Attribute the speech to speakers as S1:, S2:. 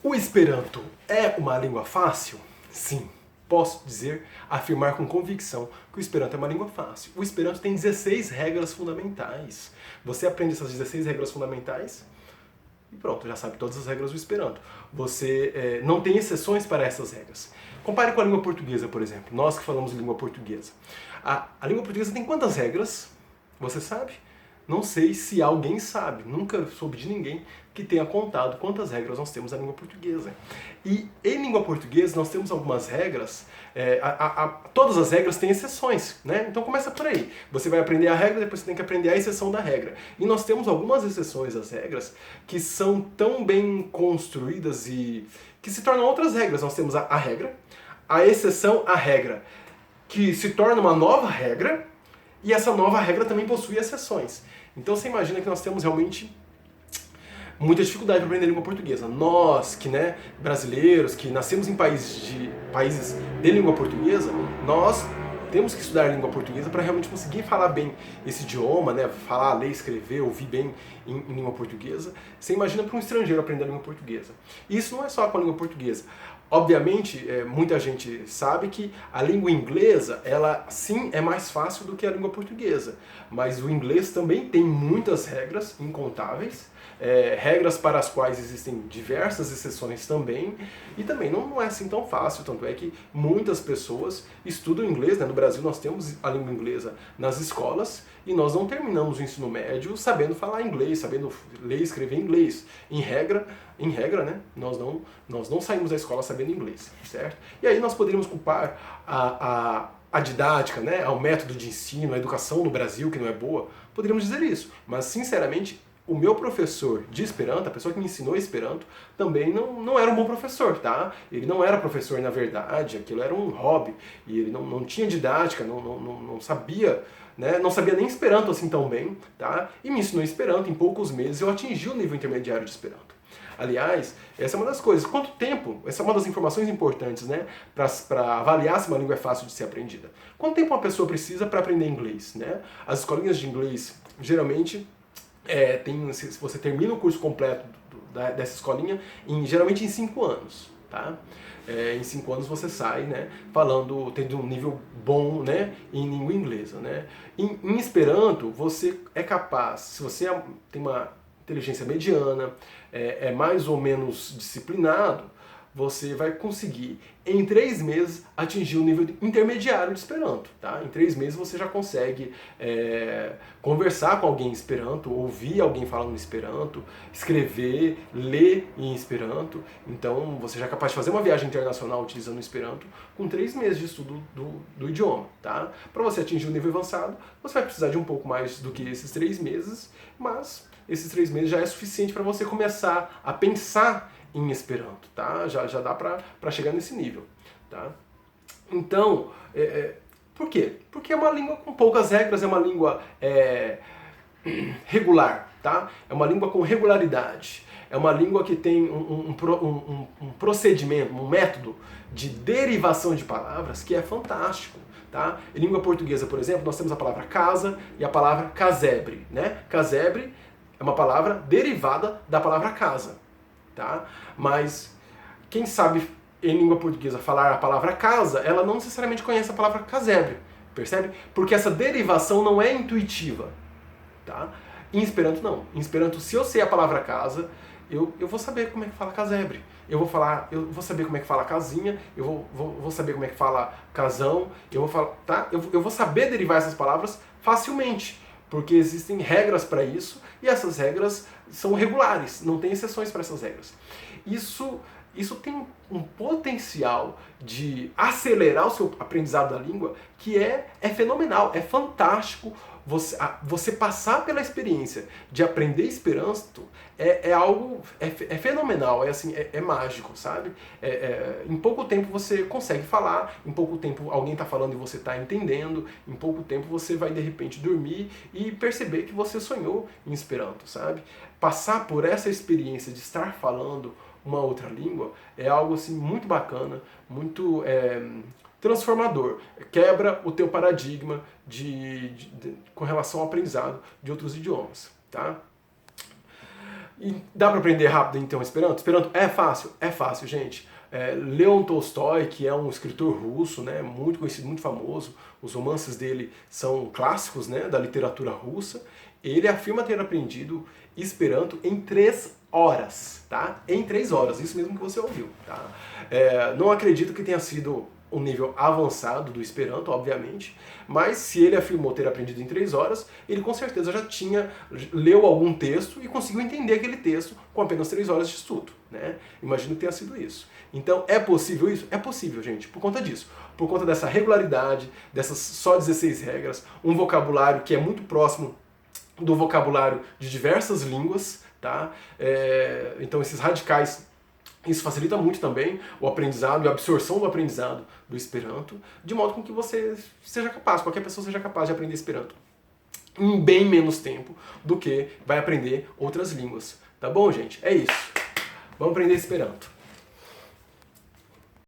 S1: O Esperanto é uma língua fácil? Sim. Posso dizer, afirmar com convicção que o Esperanto é uma língua fácil. O Esperanto tem 16 regras fundamentais. Você aprende essas 16 regras fundamentais e pronto, já sabe todas as regras do Esperanto. Você não tem exceções para essas regras. Compare com a língua portuguesa, por exemplo. Nós que falamos língua portuguesa. A língua portuguesa tem quantas regras? Você sabe? Não sei se alguém sabe, nunca soube de ninguém que tenha contado quantas regras nós temos na língua portuguesa. E em língua portuguesa nós temos algumas regras, todas as regras têm exceções, né? Então começa por aí. Você vai aprender a regra, depois você tem que aprender a exceção da regra. E nós temos algumas exceções às regras que são tão bem construídas e que se tornam outras regras. Nós temos a regra, a exceção à regra, que se torna uma nova regra, e essa nova regra também possui exceções. Então você imagina que nós temos realmente muita dificuldade para aprender a língua portuguesa. Nós, brasileiros, que nascemos em países de língua portuguesa, nós temos que estudar a língua portuguesa para realmente conseguir falar bem esse idioma, né? Falar, ler, escrever, ouvir bem em língua portuguesa. Você imagina para um estrangeiro aprender a língua portuguesa. E isso não é só com a língua portuguesa. Obviamente, muita gente sabe que a língua inglesa, ela sim é mais fácil do que a língua portuguesa. Mas o inglês também tem muitas regras, incontáveis, regras para as quais existem diversas exceções também, e também não é assim tão fácil, tanto é que muitas pessoas estudam inglês, né? No Brasil nós temos a língua inglesa nas escolas, e nós não terminamos o ensino médio sabendo falar inglês, sabendo ler e escrever inglês. Em regra, né? Nós não saímos da escola sabendo inglês, certo? E aí nós poderíamos culpar a didática, né? Ao método de ensino, a educação no Brasil, que não é boa. Poderíamos dizer isso, mas sinceramente, o meu professor de Esperanto, a pessoa que me ensinou Esperanto, também não era um bom professor, tá? Ele não era professor na verdade, aquilo era um hobby, e ele não tinha didática, não sabia, né? Não sabia nem Esperanto assim tão bem, tá? E me ensinou Esperanto, em poucos meses eu atingi o nível intermediário de Esperanto. Aliás, essa é uma das coisas. Quanto tempo, essa é uma das informações importantes, né, para avaliar se uma língua é fácil de ser aprendida. Quanto tempo uma pessoa precisa para aprender inglês, né? As escolinhas de inglês, geralmente, se você termina o curso completo dessa escolinha, geralmente em 5 anos, tá? Em 5 anos você sai, né, tendo um nível bom, né, em língua inglesa, né? Em Esperanto, você é capaz, se você tem uma inteligência mediana, é mais ou menos disciplinado, você vai conseguir, em 3 meses, atingir o nível intermediário de Esperanto. Tá? Em 3 meses você já consegue conversar com alguém em Esperanto, ouvir alguém falando em Esperanto, escrever, ler em Esperanto. Então você já é capaz de fazer uma viagem internacional utilizando o Esperanto com 3 meses de estudo do idioma. Tá? Para você atingir o nível avançado, você vai precisar de um pouco mais do que esses 3 meses, mas esses 3 meses já é suficiente para você começar a pensar em Esperanto, tá? Já dá para chegar nesse nível, tá? Então, por quê? Porque é uma língua com poucas regras, é uma língua regular, tá? É uma língua com regularidade, é uma língua que tem um procedimento, um método de derivação de palavras que é fantástico. Tá? Em língua portuguesa, por exemplo, nós temos a palavra casa e a palavra casebre, né? Casebre é uma palavra derivada da palavra casa, tá? Mas quem sabe em língua portuguesa falar a palavra casa, ela não necessariamente conhece a palavra casebre, percebe? Porque essa derivação não é intuitiva, tá? Em Esperanto não. Em Esperanto, se eu sei a palavra casa, eu vou saber como é que fala casebre. Eu vou saber como é que fala casinha, eu vou saber como é que fala casão, eu vou saber derivar essas palavras facilmente, porque existem regras para isso e essas regras são regulares, não tem exceções para essas regras. Isso tem um potencial de acelerar o seu aprendizado da língua que é fenomenal, é fantástico. Você passar pela experiência de aprender Esperanto é fenomenal, é mágico, sabe? Em pouco tempo você consegue falar, em pouco tempo alguém está falando e você está entendendo, em pouco tempo você vai de repente dormir e perceber que você sonhou em Esperanto, sabe? Passar por essa experiência de estar falando uma outra língua é algo assim muito bacana, muito transformador. Quebra o teu paradigma com relação ao aprendizado de outros idiomas, tá? E dá para aprender rápido então Esperanto? Esperanto é fácil? É fácil, gente. Leon Tolstói, que é um escritor russo, né, muito conhecido, muito famoso, os romances dele são clássicos, né, da literatura russa, ele afirma ter aprendido Esperanto em 3 horas, tá? Em 3 horas, isso mesmo que você ouviu, tá? Não acredito que tenha sido um nível avançado do Esperanto, obviamente, mas se ele afirmou ter aprendido em 3 horas, ele com certeza já leu algum texto e conseguiu entender aquele texto com apenas 3 horas de estudo, né? Imagino que tenha sido isso. Então, é possível isso? É possível, gente, por conta disso. Por conta dessa regularidade, dessas só 16 regras, um vocabulário que é muito próximo do vocabulário de diversas línguas, tá? Então, esses radicais, isso facilita muito também o aprendizado e a absorção do aprendizado do Esperanto, de modo com que você seja capaz, qualquer pessoa seja capaz de aprender Esperanto em bem menos tempo do que vai aprender outras línguas. Tá bom, gente? É isso. Vamos aprender Esperanto.